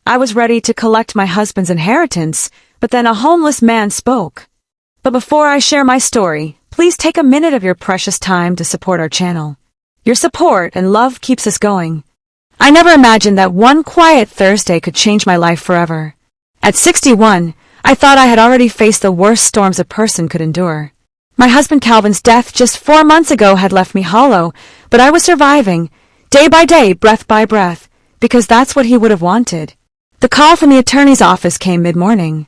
I was ready to collect my husband's inheritance, but then a homeless man spoke. But before I share my story, please take a minute of your precious time to support our channel. Your support and love keeps us going. I never imagined that one quiet Thursday could change my life forever. At 61, I thought I had already faced the worst storms a person could endure. My husband Calvin's death just 4 months ago had left me hollow, but I was surviving, day by day, breath by breath, because that's what he would have wanted. The call from the attorney's office came mid-morning.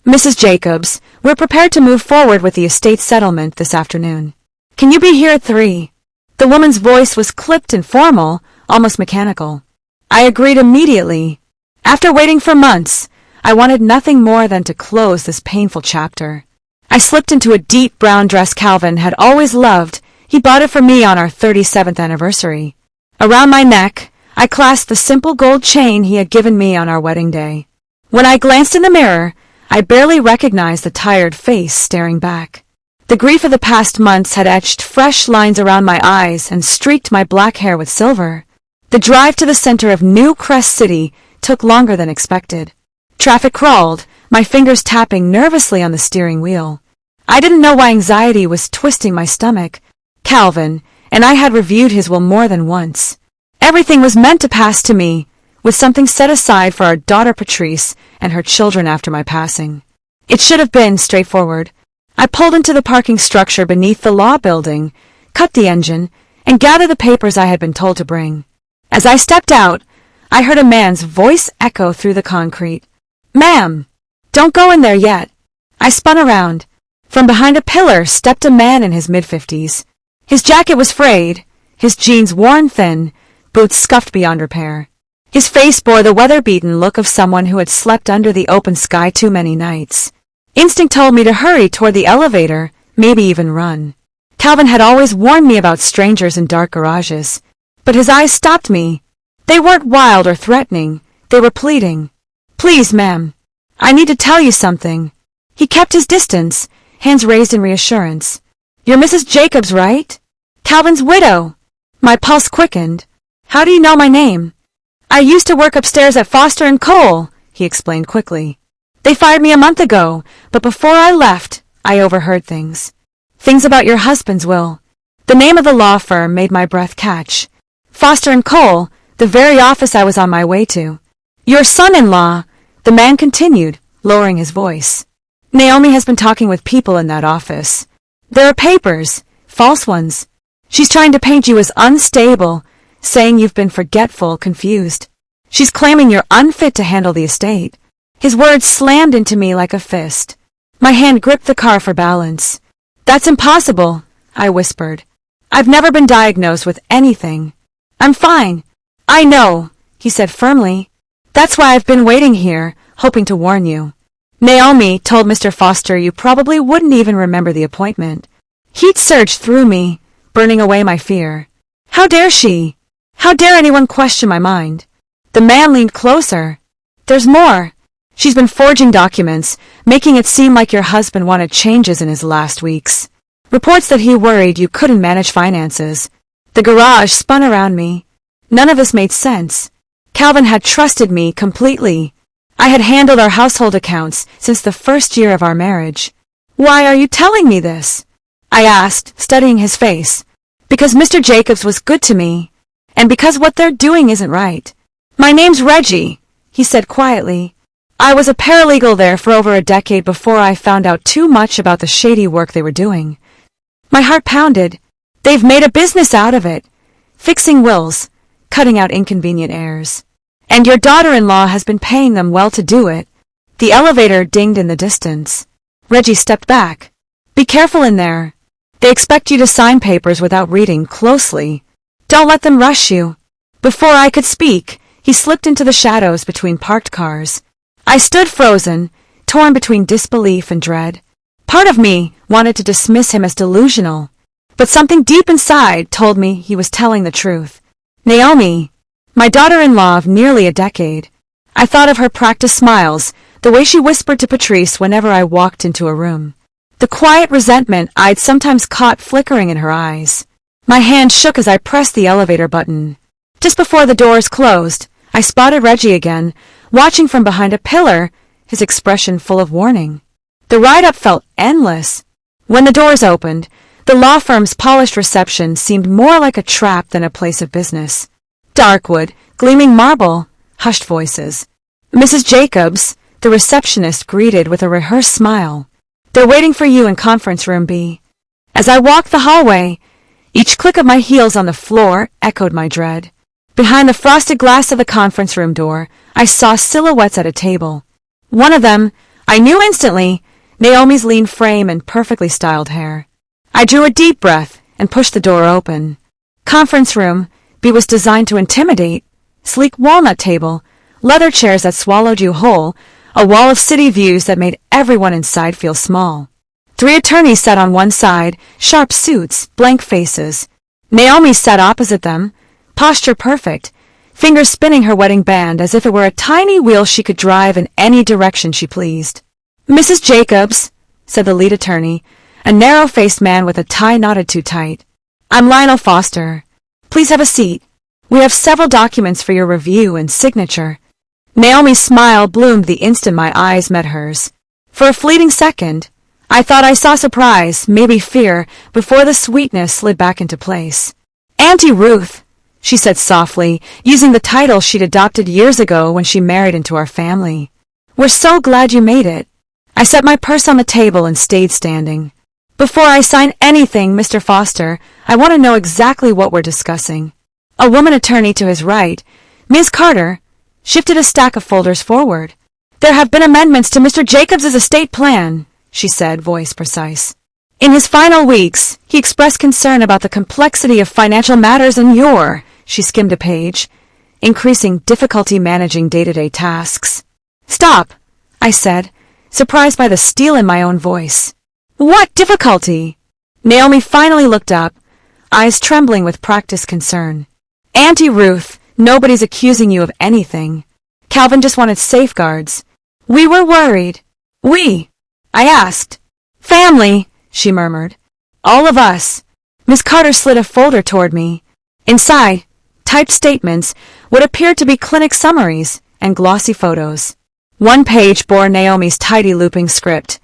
Mrs. Jacobs, we're prepared to move forward with the estate settlement this afternoon. Can you be here at 3? The woman's voice was clipped and formal, almost mechanical. I agreed immediately. After waiting for months, I wanted nothing more than to close this painful chapter. I slipped into a deep brown dress Calvin had always loved. He bought it for me on our 37th anniversary. Around my neck, I clasped the simple gold chain he had given me on our wedding day. When I glanced in the mirror, I barely recognized the tired face staring back. The grief of the past months had etched fresh lines around my eyes and streaked my black hair with silver. The drive to the center of New Crest City took longer than expected. Traffic crawled, my fingers tapping nervously on the steering wheel. I didn't know why anxiety was twisting my stomach. Calvin and I had reviewed his will more than once. Everything was meant to pass to me, with something set aside for our daughter Patrice and her children after my passing. It should have been straightforward. I pulled into the parking structure beneath the law building, cut the engine, and gathered the papers I had been told to bring. As I stepped out, I heard a man's voice echo through the concrete. "Ma'am, don't go in there yet." I spun around. From behind a pillar stepped a man in his mid-50s. His jacket was frayed, his jeans worn thin, boots scuffed beyond repair. His face bore the weather-beaten look of someone who had slept under the open sky too many nights. Instinct told me to hurry toward the elevator, maybe even run. Calvin had always warned me about strangers in dark garages, but his eyes stopped me. They weren't wild or threatening, they were pleading. "Please, ma'am, I need to tell you something." He kept his distance, hands raised in reassurance. "You're Mrs. Jacobs, right? Calvin's widow." My pulse quickened. "How do you know my name?" "I used to work upstairs at Foster & Cole," he explained quickly. "They fired me a month ago, but before I left, I overheard things. Things about your husband's will." The name of the law firm made my breath catch. Foster & Cole, the very office I was on my way to. "Your son-in-law," the man continued, lowering his voice. "Naomi has been talking with people in that office. There are papers, false ones. She's trying to paint you as unstable, saying you've been forgetful, confused. She's claiming you're unfit to handle the estate." His words slammed into me like a fist. My hand gripped the car for balance. "That's impossible," I whispered. "I've never been diagnosed with anything. I'm fine." "I know," he said firmly. "That's why I've been waiting here, hoping to warn you. Naomi told Mr. Foster you probably wouldn't even remember the appointment." Heat surged through me, burning away my fear. How dare she? How dare anyone question my mind? The man leaned closer. "There's more. She's been forging documents, making it seem like your husband wanted changes in his last weeks. Reports that he worried you couldn't manage finances." The garage spun around me. None of this made sense. Calvin had trusted me completely. I had handled our household accounts since the first year of our marriage. "Why are you telling me this?" I asked, studying his face. "Because Mr. Jacobs was good to me, and because what they're doing isn't right." "My name's Reggie," he said quietly. "I was a paralegal there for over a decade before I found out too much about the shady work they were doing." My heart pounded. They've made a business out of it, fixing wills, cutting out inconvenient heirs. And your daughter-in-law has been paying them well to do it. The elevator dinged in the distance. Reggie stepped back. "Be careful in there. They expect you to sign papers without reading closely. Don't let them rush you." Before I could speak, he slipped into the shadows between parked cars. I stood frozen, torn between disbelief and dread. Part of me wanted to dismiss him as delusional, but something deep inside told me he was telling the truth. Naomi, my daughter-in-law of nearly a decade. I thought of her practiced smiles, the way she whispered to Patrice whenever I walked into a room. The quiet resentment I'd sometimes caught flickering in her eyes. My hand shook as I pressed the elevator button. Just before the doors closed, I spotted Reggie again, watching from behind a pillar, his expression full of warning. The ride-up felt endless. When the doors opened, the law firm's polished reception seemed more like a trap than a place of business. Dark wood, gleaming marble, hushed voices. Mrs. Jacobs, the receptionist greeted with a rehearsed smile. They're waiting for you in conference room B. As I walked the hallway, each click of my heels on the floor echoed my dread. Behind the frosted glass of the conference room door, I saw silhouettes at a table. One of them, I knew instantly, Naomi's lean frame and perfectly styled hair. I drew a deep breath and pushed the door open. Conference room B was designed to intimidate. Sleek walnut table, leather chairs that swallowed you whole, a wall of city views that made everyone inside feel small. 3 attorneys sat on one side, sharp suits, blank faces. Naomi sat opposite them, posture perfect, fingers spinning her wedding band as if it were a tiny wheel she could drive in any direction she pleased. Mrs. Jacobs, said the lead attorney, a narrow-faced man with a tie knotted too tight. I'm Lionel Foster. Please have a seat. We have several documents for your review and signature. Naomi's smile bloomed the instant my eyes met hers. For a fleeting second, I thought I saw surprise, maybe fear, before the sweetness slid back into place. Auntie Ruth, she said softly, using the title she'd adopted years ago when she married into our family. We're so glad you made it. I set my purse on the table and stayed standing. Before I sign anything, Mr. Foster, I want to know exactly what we're discussing. A woman attorney to his right, Ms. Carter, shifted a stack of folders forward. There have been amendments to Mr. Jacobs's estate plan, she said, voice precise. In his final weeks, he expressed concern about the complexity of financial matters and she skimmed a page, increasing difficulty managing day-to-day tasks. Stop, I said, surprised by the steel in my own voice. What difficulty? Naomi finally looked up, eyes trembling with practiced concern. Auntie Ruth, nobody's accusing you of anything. Calvin just wanted safeguards. We were worried. We? I asked. Family, she murmured. All of us. Miss Carter slid a folder toward me. Inside, typed statements, what appeared to be clinic summaries, and glossy photos. One page bore Naomi's tidy looping script.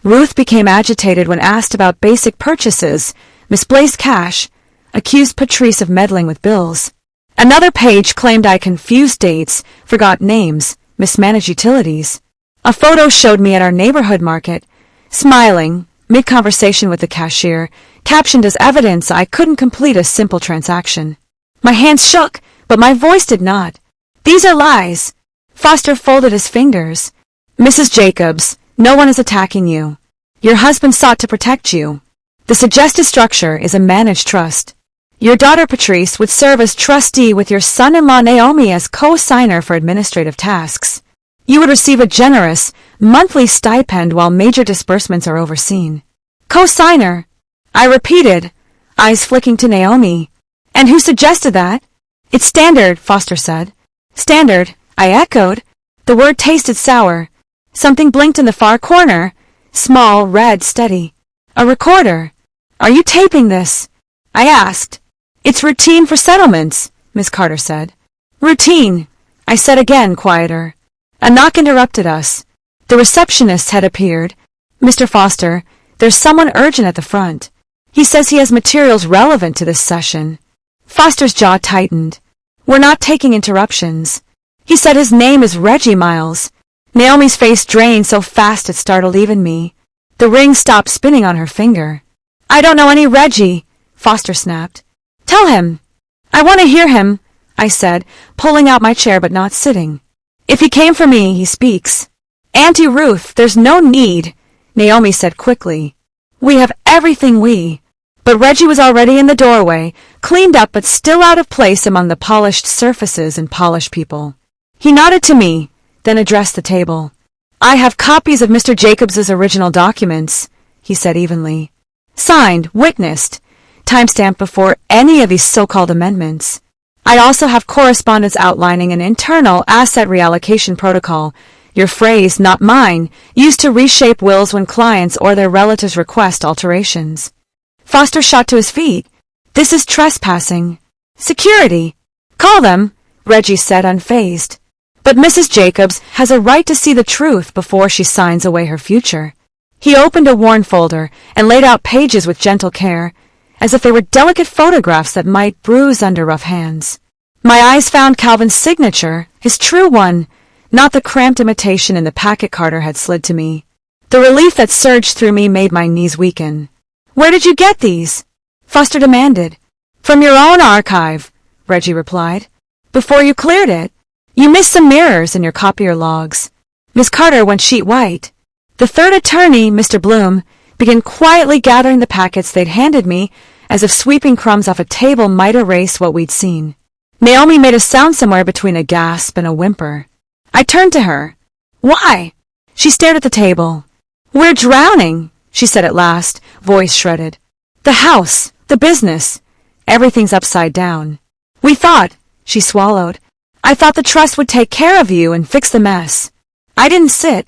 Ruth became agitated when asked about basic purchases, misplaced cash, accused Patrice of meddling with bills. Another page claimed I confused dates, forgot names, mismanaged utilities. A photo showed me at our neighborhood market, smiling, mid-conversation with the cashier, captioned as evidence I couldn't complete a simple transaction. My hands shook, but my voice did not. These are lies. Foster folded his fingers. Mrs. Jacobs, no one is attacking you. Your husband sought to protect you. The suggested structure is a managed trust. Your daughter Patrice would serve as trustee with your son-in-law Naomi as co-signer for administrative tasks. You would receive a generous, monthly stipend while major disbursements are overseen. Co-signer, I repeated, eyes flicking to Naomi. And who suggested that? It's standard, Foster said. Standard, I echoed. The word tasted sour. Something blinked in the far corner. Small, red, steady. A recorder. Are you taping this? I asked. It's routine for settlements, Miss Carter said. Routine, I said again, quieter. A knock interrupted us. The receptionist had appeared. Mr. Foster, there's someone urgent at the front. He says he has materials relevant to this session. Foster's jaw tightened. We're not taking interruptions. He said his name is Reggie Miles. Naomi's face drained so fast it startled even me. The ring stopped spinning on her finger. I don't know any Reggie, Foster snapped. Tell him. I want to hear him, I said, pulling out my chair but not sitting. If he came for me, he speaks. Auntie Ruth, there's no need, Naomi said quickly. We have everything But Reggie was already in the doorway, cleaned up but still out of place among the polished surfaces and polished people. He nodded to me, then addressed the table. I have copies of Mr. Jacobs's original documents, he said evenly. Signed, witnessed, timestamped before any of these so-called amendments. I also have correspondence outlining an internal asset reallocation protocol, your phrase, not mine, used to reshape wills when clients or their relatives request alterations. Foster shot to his feet. This is trespassing. Security. Call them, Reggie said unfazed. But Mrs. Jacobs has a right to see the truth before she signs away her future. He opened a worn folder and laid out pages with gentle care, as if they were delicate photographs that might bruise under rough hands. My eyes found Calvin's signature, his true one, not the cramped imitation in the packet Carter had slid to me. The relief that surged through me made my knees weaken. "Where did you get these?" Foster demanded. "From your own archive," Reggie replied. "Before you cleared it. You missed some mirrors in your copier logs." Miss Carter went sheet white. The third attorney, Mr. Bloom, began quietly gathering the packets they'd handed me, as if sweeping crumbs off a table might erase what we'd seen. Naomi made a sound somewhere between a gasp and a whimper. I turned to her. "Why?" She stared at the table. "We're drowning," she said at last, voice shredded. "The house, the business, everything's upside down. We thought," she swallowed, "I thought the trust would take care of you and fix the mess. I didn't sit.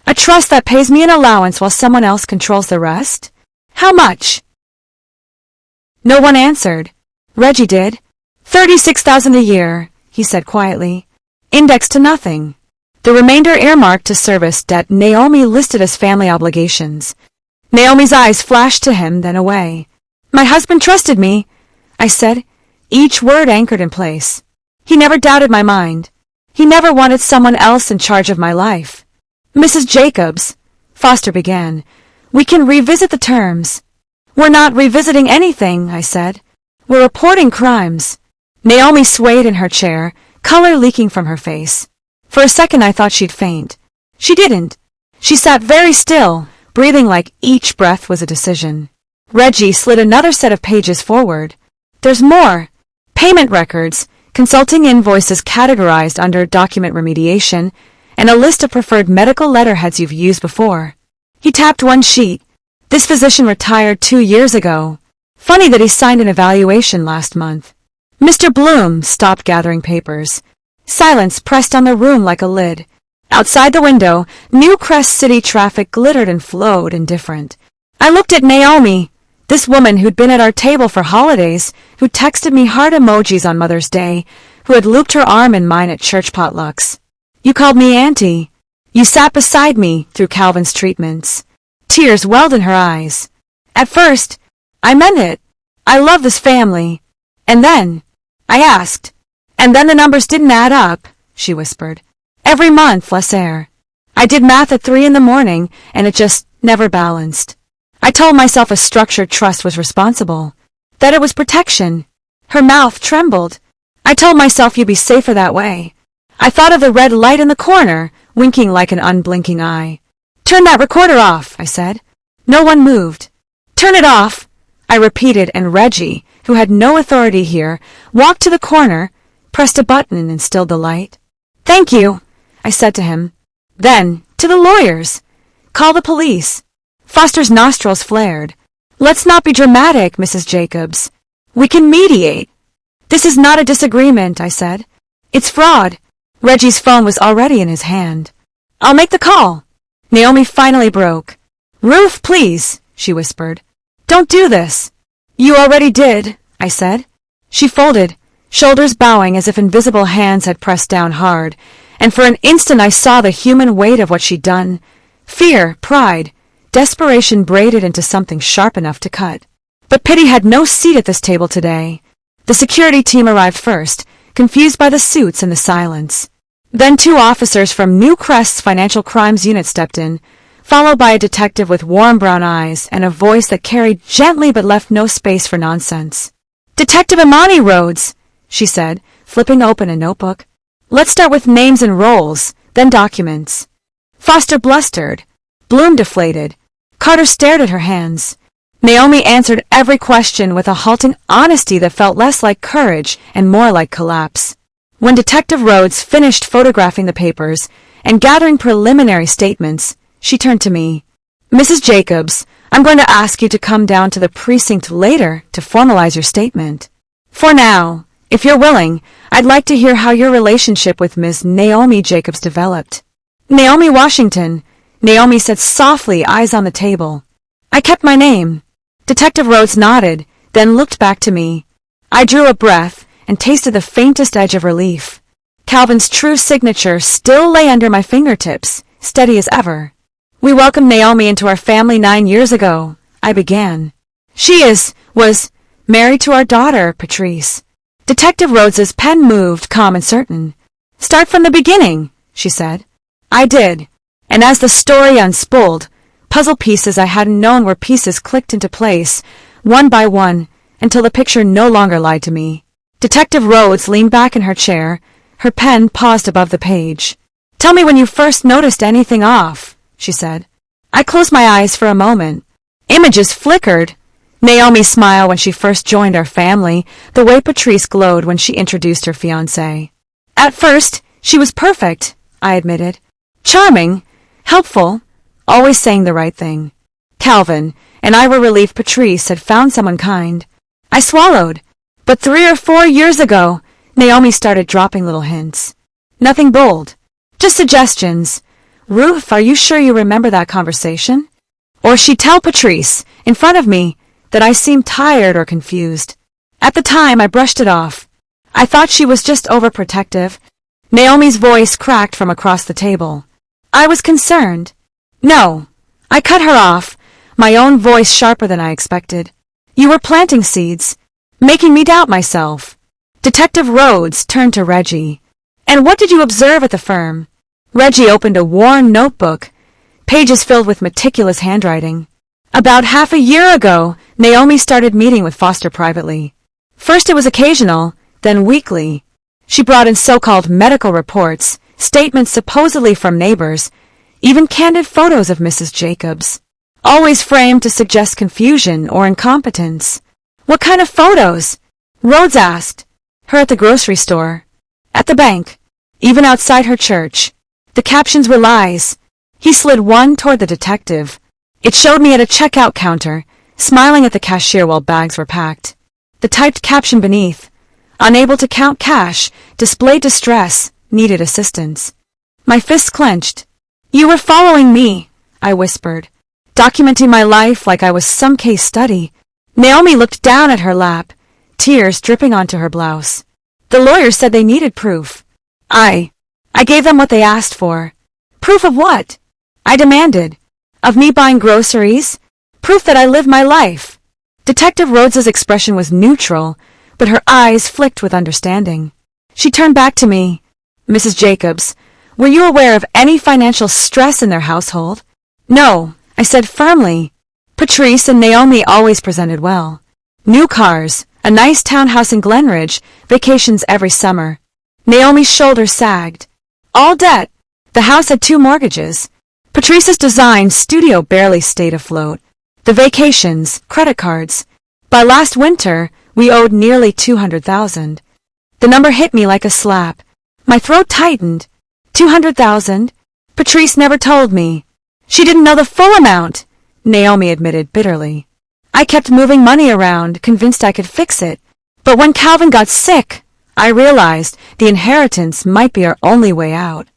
A trust that pays me an allowance while someone else controls the rest? How much?" No one answered. Reggie did. $36,000 a year, he said quietly. Indexed to nothing. The remainder earmarked to service debt Naomi listed as family obligations. Naomi's eyes flashed to him, then away. "My husband trusted me," I said, each word anchored in place. "He never doubted my mind. He never wanted someone else in charge of my life." "Mrs. Jacobs," Foster began, "we can revisit the terms." "We're not revisiting anything," I said. "We're reporting crimes." Naomi swayed in her chair, color leaking from her face. For a second I thought she'd faint. She didn't. She sat very still, breathing like each breath was a decision. Reggie slid another set of pages forward. "There's more. Payment records, consulting invoices categorized under document remediation, and a list of preferred medical letterheads you've used before." He tapped one sheet. "This physician retired 2 years ago. Funny that he signed an evaluation last month." Mr. Bloom stopped gathering papers. Silence pressed on the room like a lid. Outside the window, New Crest City traffic glittered and flowed indifferent. I looked at Naomi, this woman who'd been at our table for holidays, who texted me heart emojis on Mother's Day, who had looped her arm in mine at church potlucks. "You called me Auntie. You sat beside me through Calvin's treatments." Tears welled in her eyes. "At first, I meant it. I love this family. And then," I asked. "And then the numbers didn't add up," she whispered. "Every month, less air. I did math at 3 in the morning, and it just never balanced. I told myself a structured trust was responsible, that it was protection." Her mouth trembled. "I told myself you'd be safer that way. I thought of the red light in the corner, winking like an unblinking eye." "Turn that recorder off," I said. No one moved. "Turn it off," I repeated, and Reggie, who had no authority here, walked to the corner, pressed a button and stilled the light. "Thank you," I said to him. Then, to the lawyers. "Call the police." Foster's nostrils flared. "Let's not be dramatic, Mrs. Jacobs. We can mediate." "This is not a disagreement," I said. "It's fraud." Reggie's phone was already in his hand. "I'll make the call." Naomi finally broke. "Ruth, please," she whispered. "Don't do this." "You already did," I said. She folded, shoulders bowing as if invisible hands had pressed down hard, and for an instant I saw the human weight of what she'd done. Fear, pride, desperation braided into something sharp enough to cut. But pity had no seat at this table today. The security team arrived first, confused by the suits and the silence. Then 2 officers from New Crest's Financial Crimes Unit stepped in, followed by a detective with warm brown eyes and a voice that carried gently but left no space for nonsense. "Detective Imani Rhodes," she said, flipping open a notebook. "Let's start with names and roles, then documents." Foster blustered. Bloom deflated. Carter stared at her hands. Naomi answered every question with a halting honesty that felt less like courage and more like collapse. When Detective Rhodes finished photographing the papers and gathering preliminary statements, she turned to me. "Mrs. Jacobs, I'm going to ask you to come down to the precinct later to formalize your statement. For now, if you're willing, I'd like to hear how your relationship with Ms. Naomi Jacobs developed." "Naomi Washington," Naomi said softly, eyes on the table. I kept my name. Detective Rhodes nodded, then looked back to me. I drew a breath and tasted the faintest edge of relief. Calvin's true signature still lay under my fingertips, steady as ever. "We welcomed Naomi into our family 9 years ago," I began. Was married to our daughter, Patrice." Detective Rhodes's pen moved, calm and certain. "Start from the beginning," she said. I did, and as the story unspooled, puzzle pieces I hadn't known were pieces clicked into place, one by one, until the picture no longer lied to me. Detective Rhodes leaned back in her chair, her pen paused above the page. "Tell me when you first noticed anything off," she said. I closed my eyes for a moment. Images flickered. Naomi's smile when she first joined our family, the way Patrice glowed when she introduced her fiancé. "At first, she was perfect," I admitted. "Charming, helpful, always saying the right thing." Calvin and I were relieved Patrice had found someone kind. I swallowed. But 3 or 4 years ago, Naomi started dropping little hints. Nothing bold, just suggestions. "Ruth, are you sure you remember that conversation?" Or she'd tell Patrice, in front of me, that I seemed tired or confused. At the time, I brushed it off. I thought she was just overprotective. Naomi's voice cracked from across the table. I was concerned. "No." I cut her off, my own voice sharper than I expected. "You were planting seeds, making me doubt myself." Detective Rhodes turned to Reggie. "And what did you observe at the firm?" Reggie opened a worn notebook, pages filled with meticulous handwriting. "About half a year ago, Naomi started meeting with Foster privately. First it was occasional, then weekly. She brought in so-called medical reports, statements supposedly from neighbors, even candid photos of Mrs. Jacobs, always framed to suggest confusion or incompetence." "What kind of photos?" Rhodes asked. "Her at the grocery store, at the bank, even outside her church. The captions were lies." He slid one toward the detective. It showed me at a checkout counter, smiling at the cashier while bags were packed. The typed caption beneath, "Unable to count cash, displayed distress, needed assistance." My fists clenched. "You were following me," I whispered, documenting my life like I was some case study. Naomi looked down at her lap, tears dripping onto her blouse. "The lawyers said they needed proof. I gave them what they asked for." "Proof of what?" I demanded. "Of me buying groceries? Proof that I lived my life." Detective Rhodes's expression was neutral, but her eyes flicked with understanding. She turned back to me. "Mrs. Jacobs, were you aware of any financial stress in their household?" "No," I said firmly. Patrice and Naomi always presented well. New cars, a nice townhouse in Glenridge, vacations every summer. Naomi's shoulders sagged. "All debt. The house had 2 mortgages. Patrice's design studio barely stayed afloat. The vacations, credit cards. By last winter, we owed nearly $200,000. The number hit me like a slap. My throat tightened. 200,000? Patrice never told me. She didn't know the full amount, Naomi admitted bitterly. I kept moving money around, convinced I could fix it. But when Calvin got sick, I realized the inheritance might be our only way out.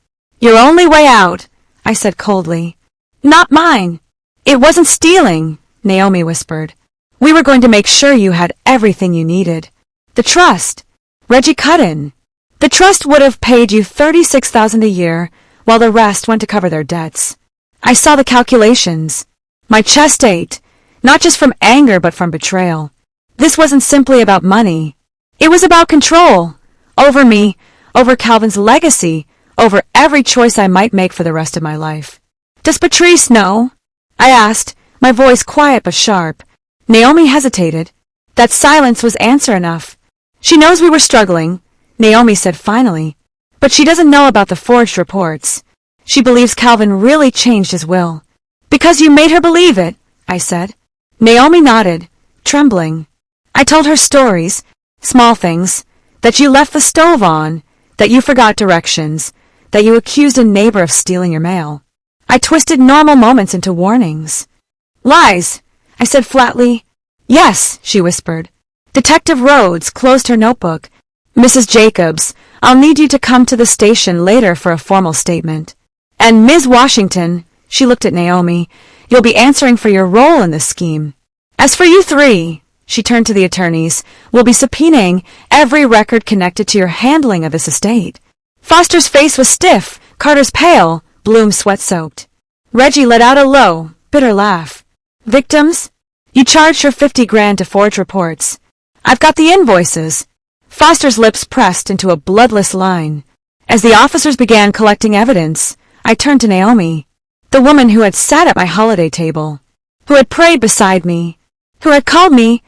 "Your only way out," I said coldly. "Not mine." "It wasn't stealing," Naomi whispered. "We were going to make sure you had everything you needed. The trust." Reggie cut in. "The trust would have paid you $36,000 a year, while the rest went to cover their debts." I saw the calculations. My chest ached, not just from anger but from betrayal. This wasn't simply about money. It was about control. Over me, over Calvin's legacy, over every choice I might make for the rest of my life. "Does Patrice know?" I asked, my voice quiet but sharp. Naomi hesitated. That silence was answer enough. "She knows we were struggling," Naomi said finally. "But she doesn't know about the forged reports. She believes Calvin really changed his will." "Because you made her believe it," I said. Naomi nodded, trembling. I told her stories, small things, that you left the stove on, that you forgot directions, that you accused a neighbor of stealing your mail. I twisted normal moments into warnings. "Lies," I said flatly. "Yes," she whispered. Detective Rhodes closed her notebook. "Mrs. Jacobs, I'll need you to come to the station later for a formal statement. And Ms. Washington," she looked at Naomi, "you'll be answering for your role in this scheme. As for you 3, she turned to the attorneys, "we'll be subpoenaing every record connected to your handling of this estate. Foster's face was stiff, Carter's pale, Bloom sweat-soaked. Reggie let out a low, bitter laugh. Victims? You charged her 50 grand to forge reports. I've got the invoices. Foster's lips pressed into a bloodless line. As the officers began collecting evidence, I turned to Naomi, the woman who had sat at my holiday table, who had prayed beside me, who had called me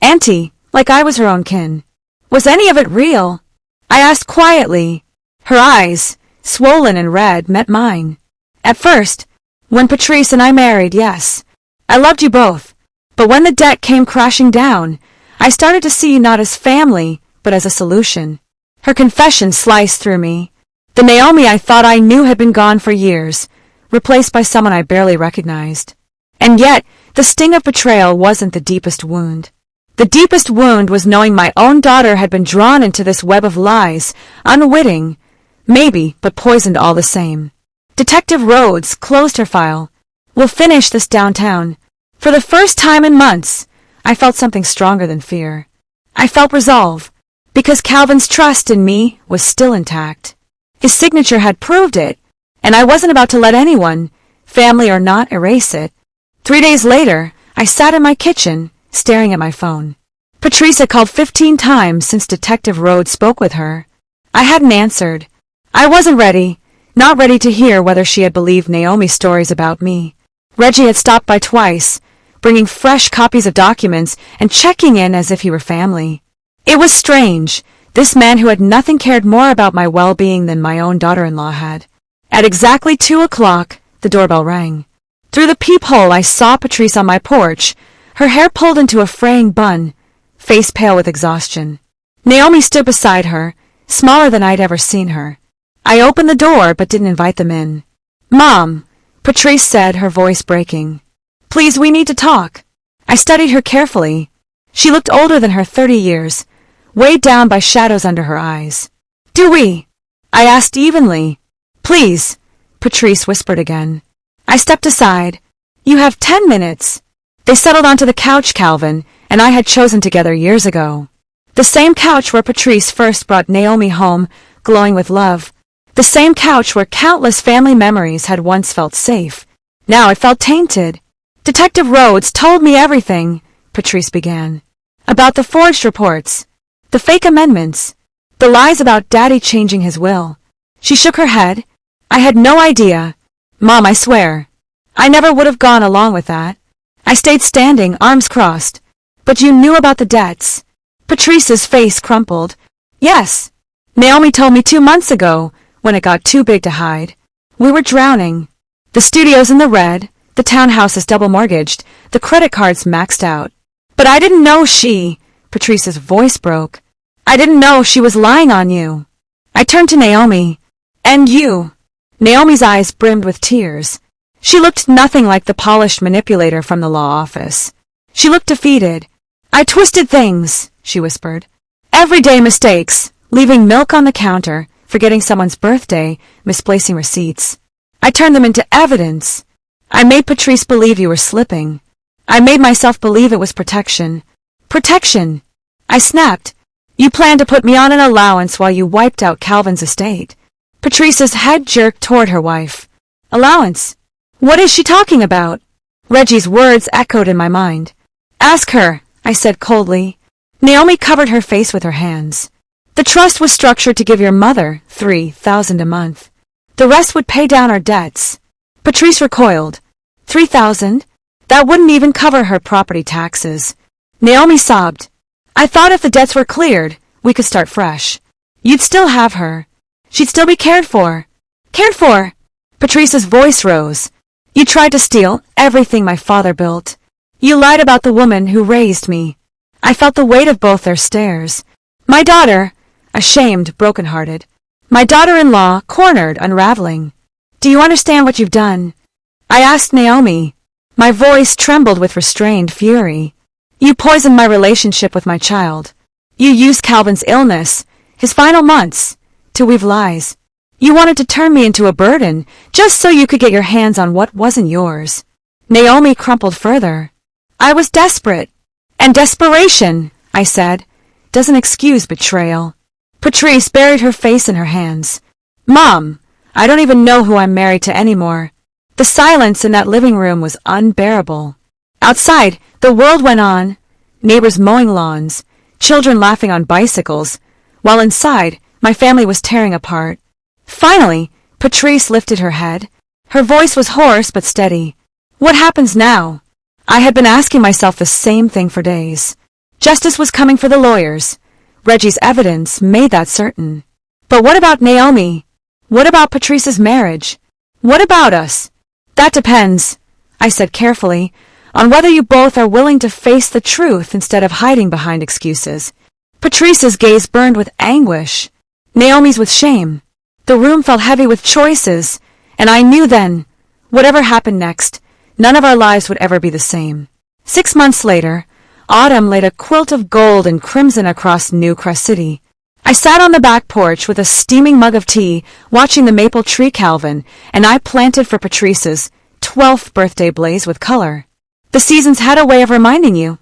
Auntie, like I was her own kin. Was any of it real? I asked quietly. Her eyes, swollen and red, met mine. At first, when Patrice and I married, yes, I loved you both. But when the debt came crashing down, I started to see you not as family, but as a solution. Her confession sliced through me. The Naomi I thought I knew had been gone for years, replaced by someone I barely recognized. And yet, the sting of betrayal wasn't the deepest wound. The deepest wound was knowing my own daughter had been drawn into this web of lies, unwitting, maybe, but poisoned all the same. Detective Rhodes closed her file. We'll finish this downtown. For the first time in months, I felt something stronger than fear. I felt resolve, because Calvin's trust in me was still intact. His signature had proved it, and I wasn't about to let anyone, family or not, erase it. 3 days later, I sat in my kitchen, staring at my phone. Patrice had called 15 times since Detective Rhodes spoke with her. I hadn't answered. I wasn't ready, not ready to hear whether she had believed Naomi's stories about me. Reggie had stopped by twice, bringing fresh copies of documents and checking in as if he were family. It was strange, this man who had nothing cared more about my well-being than my own daughter-in-law had. At exactly 2 o'clock, the doorbell rang. Through the peephole I saw Patrice on my porch, her hair pulled into a fraying bun, face pale with exhaustion. Naomi stood beside her, smaller than I'd ever seen her. I opened the door but didn't invite them in. Mom, Patrice said, her voice breaking. Please, we need to talk. I studied her carefully. She looked older than her 30 years, weighed down by shadows under her eyes. Do we? I asked evenly. Please, Patrice whispered again. I stepped aside. You have 10 minutes. They settled onto the couch Calvin and I had chosen together years ago. The same couch where Patrice first brought Naomi home, glowing with love. The same couch where countless family memories had once felt safe. Now it felt tainted. Detective Rhodes told me everything, Patrice began. About the forged reports, the fake amendments, the lies about Daddy changing his will. She shook her head. I had no idea. Mom, I swear. I never would have gone along with that. I stayed standing, arms crossed. But you knew about the debts. Patrice's face crumpled. Yes. Naomi told me 2 months ago, when it got too big to hide. We were drowning. The studio's in the red, the townhouse is double mortgaged, the credit cards maxed out. But I didn't know Patrice's voice broke. I didn't know she was lying on you. I turned to Naomi. And you. Naomi's eyes brimmed with tears. She looked nothing like the polished manipulator from the law office. She looked defeated. I twisted things, she whispered. Everyday mistakes, leaving milk on the counter, forgetting someone's birthday, misplacing receipts. I turned them into evidence. I made Patrice believe you were slipping. I made myself believe it was protection. Protection! I snapped. You planned to put me on an allowance while you wiped out Calvin's estate. Patrice's head jerked toward her wife. Allowance? What is she talking about? Reggie's words echoed in my mind. Ask her, I said coldly. Naomi covered her face with her hands. The trust was structured to give your mother $3,000 a month. The rest would pay down our debts. Patrice recoiled. $3,000? That wouldn't even cover her property taxes. Naomi sobbed. I thought if the debts were cleared, we could start fresh. You'd still have her. She'd still be cared for. Cared for? Patrice's voice rose. You tried to steal everything my father built. You lied about the woman who raised me. I felt the weight of both their stares. My daughter, ashamed, broken-hearted. My daughter-in-law, cornered, unraveling. Do you understand what you've done? I asked Naomi. My voice trembled with restrained fury. You poisoned my relationship with my child. You used Calvin's illness, his final months, to weave lies. You wanted to turn me into a burden, just so you could get your hands on what wasn't yours. Naomi crumpled further. I was desperate. And desperation, I said, doesn't excuse betrayal. Patrice buried her face in her hands. Mom, I don't even know who I'm married to anymore. The silence in that living room was unbearable. Outside, the world went on, neighbors mowing lawns, children laughing on bicycles, while inside, my family was tearing apart. Finally, Patrice lifted her head. Her voice was hoarse but steady. What happens now? I had been asking myself the same thing for days. Justice was coming for the lawyers. Reggie's evidence made that certain. But what about Naomi? What about Patrice's marriage? What about us? That depends, I said carefully, on whether you both are willing to face the truth instead of hiding behind excuses. Patrice's gaze burned with anguish. Naomi's with shame. The room felt heavy with choices, and I knew then, whatever happened next, none of our lives would ever be the same. 6 months later, autumn laid a quilt of gold and crimson across New Crest City. I sat on the back porch with a steaming mug of tea, watching the maple tree Calvin and I planted for Patrice's 12th birthday blaze with color. The seasons had a way of reminding you.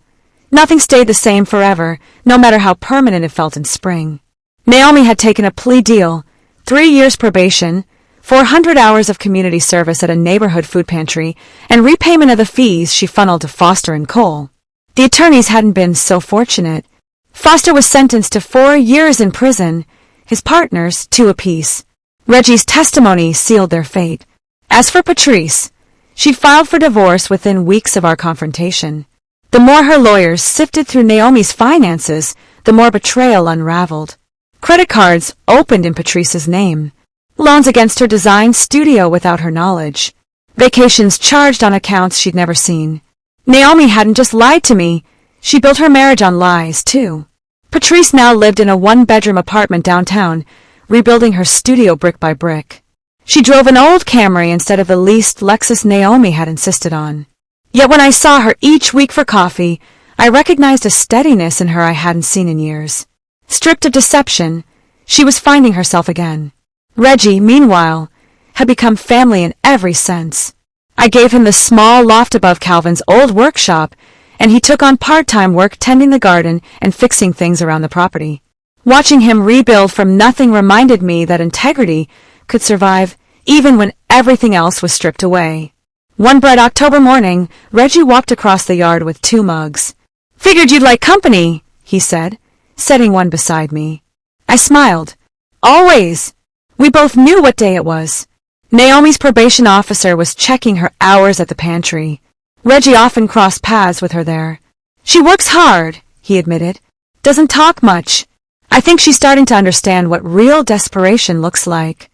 Nothing stayed the same forever, no matter how permanent it felt in spring. Naomi had taken a plea deal, 3 years probation, 400 hours of community service at a neighborhood food pantry, and repayment of the fees she funneled to Foster and Cole. The attorneys hadn't been so fortunate. Foster was sentenced to 4 years in prison, his partners 2 apiece. Reggie's testimony sealed their fate. As for Patrice, she filed for divorce within weeks of our confrontation. The more her lawyers sifted through Naomi's finances, the more betrayal unraveled. Credit cards opened in Patrice's name. Loans against her design studio without her knowledge. Vacations charged on accounts she'd never seen. Naomi hadn't just lied to me. She built her marriage on lies, too. Patrice now lived in a 1-bedroom apartment downtown, rebuilding her studio brick by brick. She drove an old Camry instead of the leased Lexus Naomi had insisted on. Yet when I saw her each week for coffee, I recognized a steadiness in her I hadn't seen in years. Stripped of deception, she was finding herself again. Reggie, meanwhile, had become family in every sense. I gave him the small loft above Calvin's old workshop, and he took on part-time work tending the garden and fixing things around the property. Watching him rebuild from nothing reminded me that integrity could survive even when everything else was stripped away. One bright October morning, Reggie walked across the yard with 2 mugs. "Figured you'd like company," he said, setting one beside me. I smiled. Always. We both knew what day it was. Naomi's probation officer was checking her hours at the pantry. Reggie often crossed paths with her there. "She works hard," he admitted. "Doesn't talk much. I think she's starting to understand what real desperation looks like."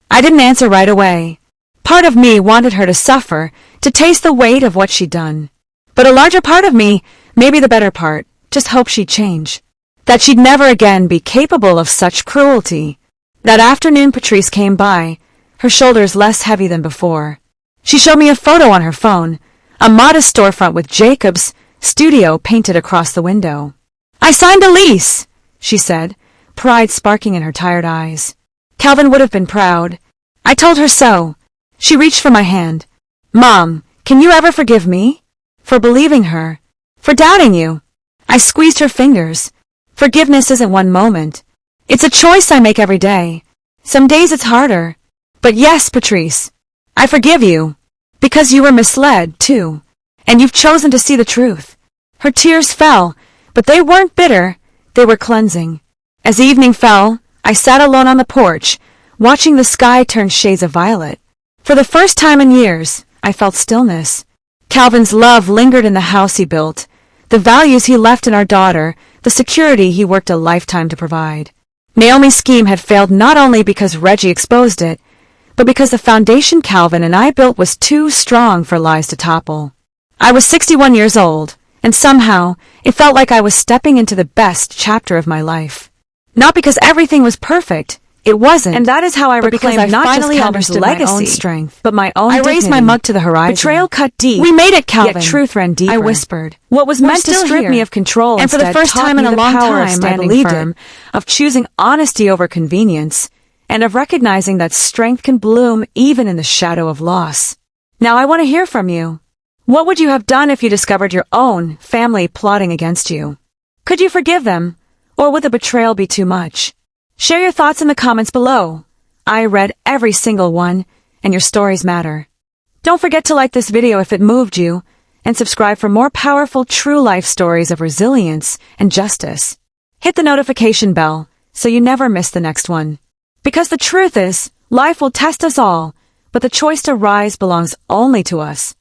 I didn't answer right away. Part of me wanted her to suffer, to taste the weight of what she'd done. But a larger part of me, maybe the better part, just hoped she'd change. That she'd never again be capable of such cruelty. That afternoon Patrice came by, her shoulders less heavy than before. She showed me a photo on her phone, a modest storefront with Jacob's studio painted across the window. "I signed a lease," she said, pride sparking in her tired eyes. Calvin would have been proud. I told her so. She reached for my hand. "Mom, can you ever forgive me? For believing her? For doubting you?" I squeezed her fingers. Forgiveness isn't one moment. It's a choice I make every day. Some days it's harder. But yes, Patrice, I forgive you. Because you were misled, too. And you've chosen to see the truth. Her tears fell, but they weren't bitter. They were cleansing. As evening fell, I sat alone on the porch, watching the sky turn shades of violet. For the first time in years, I felt stillness. Calvin's love lingered in the house he built, the values he left in our daughter, the security he worked a lifetime to provide. Naomi's scheme had failed not only because Reggie exposed it, but because the foundation Calvin and I built was too strong for lies to topple. I was 61 years old, and somehow it felt like I was stepping into the best chapter of my life. Not because everything was perfect. It wasn't. And that is how I reclaimed not finally just Calvin's legacy, my own strength, but my own dignity. I raised my mug to the horizon. Betrayal cut deep. "We made it, Calvin." Yet truth ran deeper. I whispered. What was meant to strip me of control and for the first time in a long time I believed firm, of choosing honesty over convenience, and of recognizing that strength can bloom even in the shadow of loss. Now I want to hear from you. What would you have done if you discovered your own family plotting against you? Could you forgive them, or would the betrayal be too much? Share your thoughts in the comments below. I read every single one, and your stories matter. Don't forget to like this video if it moved you, and subscribe for more powerful true life stories of resilience and justice. Hit the notification bell so you never miss the next one. Because the truth is, life will test us all, but the choice to rise belongs only to us.